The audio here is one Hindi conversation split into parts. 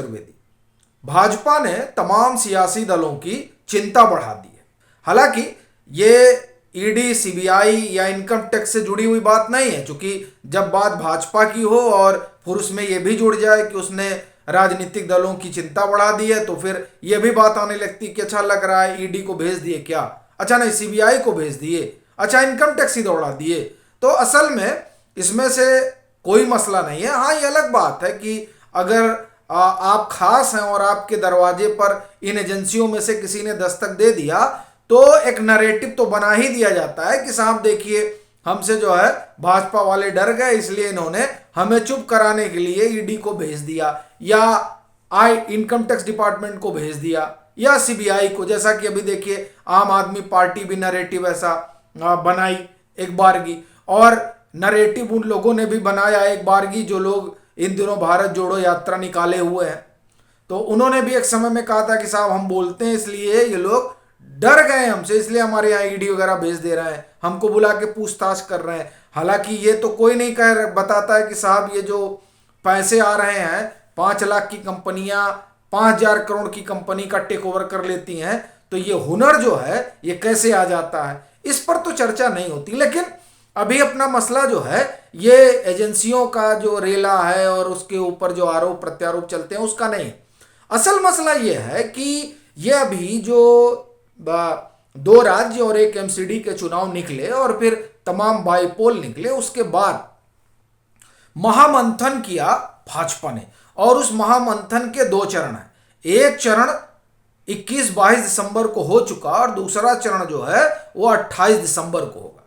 चतुर्वेदी, भाजपा ने तमाम सियासी दलों की चिंता बढ़ा दी है। हालांकि ये ईडी, सीबीआई या इनकम टैक्स से जुड़ी हुई बात नहीं है, क्योंकि जब बात भाजपा की हो और फिर उसमें यह भी जुड़ जाए कि उसने राजनीतिक दलों की चिंता बढ़ा दी है, तो फिर यह भी बात आने लगती कि अच्छा लग रहा है ईडी को भेज दिए क्या, अच्छा नहीं सीबीआई को भेज दिए, अच्छा इनकम टैक्स ही दौड़ा दिए। तो असल में इसमें से कोई मसला नहीं है। हाँ, ये अलग बात है कि अगर आप खास हैं और आपके दरवाजे पर इन एजेंसियों में से किसी ने दस्तक दे दिया तो एक नैरेटिव तो बना ही दिया जाता है कि साहब देखिए हमसे जो है भाजपा वाले डर गए, इसलिए इन्होंने हमें चुप कराने के लिए ईडी को भेज दिया या इनकम टैक्स डिपार्टमेंट को भेज दिया या सीबीआई को। जैसा कि अभी देखिए आम आदमी पार्टी भी नैरेटिव ऐसा बनाई एक बारगी, और नैरेटिव उन लोगों ने भी बनाया एक बारगी जो लोग इन दिनों भारत जोड़ो यात्रा निकाले हुए हैं। तो उन्होंने भी एक समय में कहा था कि साहब हम बोलते हैं इसलिए ये लोग डर गए हमसे, इसलिए हमारे यहाँ ईडी वगैरह भेज दे रहे हैं, हमको बुला के पूछताछ कर रहे हैं। हालांकि ये तो कोई नहीं बताता है कि साहब ये जो पैसे आ रहे हैं 5 लाख की कंपनियां 5,000 करोड़ की कंपनी का टेक ओवर कर लेती हैं, तो ये हुनर जो है ये कैसे आ जाता है, इस पर तो चर्चा नहीं होती। लेकिन अभी अपना मसला जो है ये एजेंसियों का जो रेला है और उसके ऊपर जो आरोप प्रत्यारोप चलते हैं उसका नहीं। असल मसला ये है कि ये अभी जो 2 राज्य और 1 एमसीडी के चुनाव निकले और फिर तमाम बाईपोल निकले, उसके बाद महामंथन किया भाजपा ने, और उस महामंथन के 2 चरण हैं। एक चरण 21-22 दिसंबर को हो चुका और दूसरा चरण जो है वो 28 दिसंबर को होगा।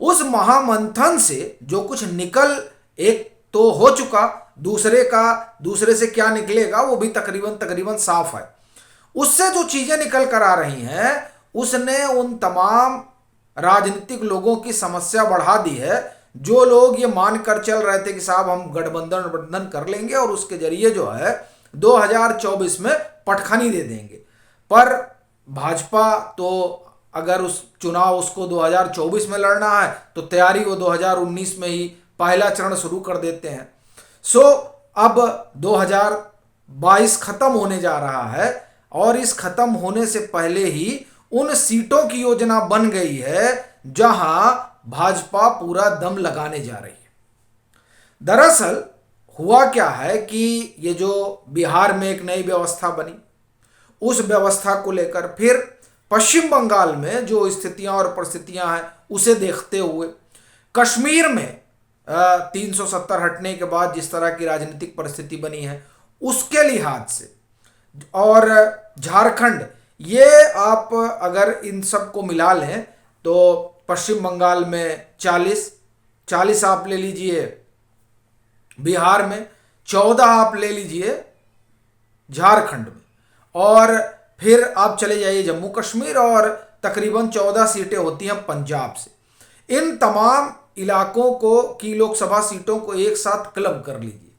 उस महामंथन से जो कुछ निकल एक तो हो चुका, दूसरे से क्या निकलेगा वो भी तकरीबन साफ है। उससे जो चीजें निकल कर आ रही हैं उसने उन तमाम राजनीतिक लोगों की समस्या बढ़ा दी है जो लोग ये मानकर चल रहे थे कि साहब हम गठबंधन कर लेंगे और उसके जरिए जो है 2024 में पटखनी दे देंगे। पर भाजपा तो अगर उस चुनाव उसको 2024 में लड़ना है तो तैयारी वो 2019 में ही पहला चरण शुरू कर देते हैं। सो अब 2022 खत्म होने जा रहा है और इस खत्म होने से पहले ही उन सीटों की योजना बन गई है जहां भाजपा पूरा दम लगाने जा रही है। दरअसल हुआ क्या है कि ये जो बिहार में एक नई व्यवस्था बनी, उस व्यवस्था को लेकर फिर पश्चिम बंगाल में जो स्थितियां और परिस्थितियां हैं उसे देखते हुए, कश्मीर में 370 हटने के बाद जिस तरह की राजनीतिक परिस्थिति बनी है उसके लिहाज से, और झारखंड, ये आप अगर इन सब को मिला लें तो पश्चिम बंगाल में 40 आप ले लीजिए, बिहार में 14 आप ले लीजिए, झारखंड में, और फिर आप चले जाइए जम्मू कश्मीर और तकरीबन 14 सीटें होती हैं पंजाब से। इन तमाम इलाकों को की लोकसभा सीटों को एक साथ क्लब कर लीजिए।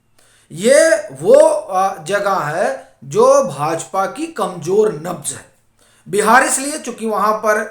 ये वो जगह है जो भाजपा की कमजोर नब्ज है। बिहार इसलिए चूंकि वहां पर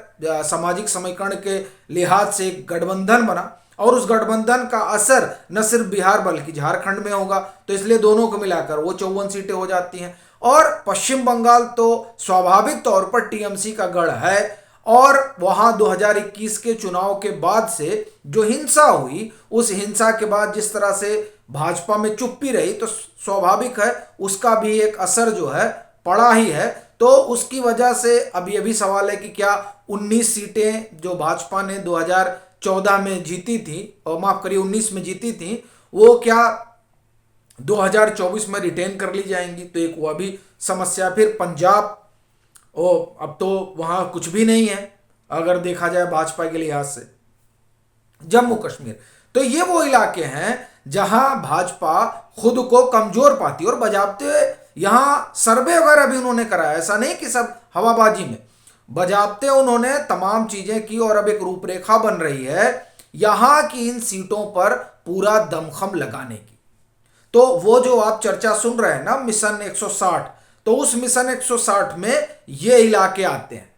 सामाजिक समीकरण के लिहाज से एक गठबंधन बना और उस गठबंधन का असर न सिर्फ बिहार बल्कि झारखंड में होगा, तो इसलिए दोनों को मिलाकर वो 54 सीटें हो जाती हैं। और पश्चिम बंगाल तो स्वाभाविक तौर पर टीएमसी का गढ़ है और वहां 2021 के चुनाव के बाद से जो हिंसा हुई, उस हिंसा के बाद जिस तरह से भाजपा में चुप्पी रही, तो स्वाभाविक है उसका भी एक असर जो है पड़ा ही है। तो उसकी वजह से अभी अभी सवाल है कि क्या 19 सीटें जो भाजपा ने 2014 में जीती थी, और माफ करिए 19 में जीती थी, वो क्या 2024 में रिटेन कर ली जाएंगी? तो एक वह भी समस्या। फिर पंजाब, अब तो वहां कुछ भी नहीं है अगर देखा जाए भाजपा के लिहाज से। जम्मू कश्मीर, तो ये वो इलाके हैं जहां भाजपा खुद को कमजोर पाती, और बजाबते यहां सर्वे वगैरह भी उन्होंने कराया, ऐसा नहीं कि सब हवाबाजी में, बजाबते उन्होंने तमाम चीजें की और अब एक रूपरेखा बन रही है यहां की इन सीटों पर पूरा दमखम लगाने की। तो वो जो आप चर्चा सुन रहे हैं ना मिशन 160, तो उस मिशन 160 में ये इलाके आते हैं।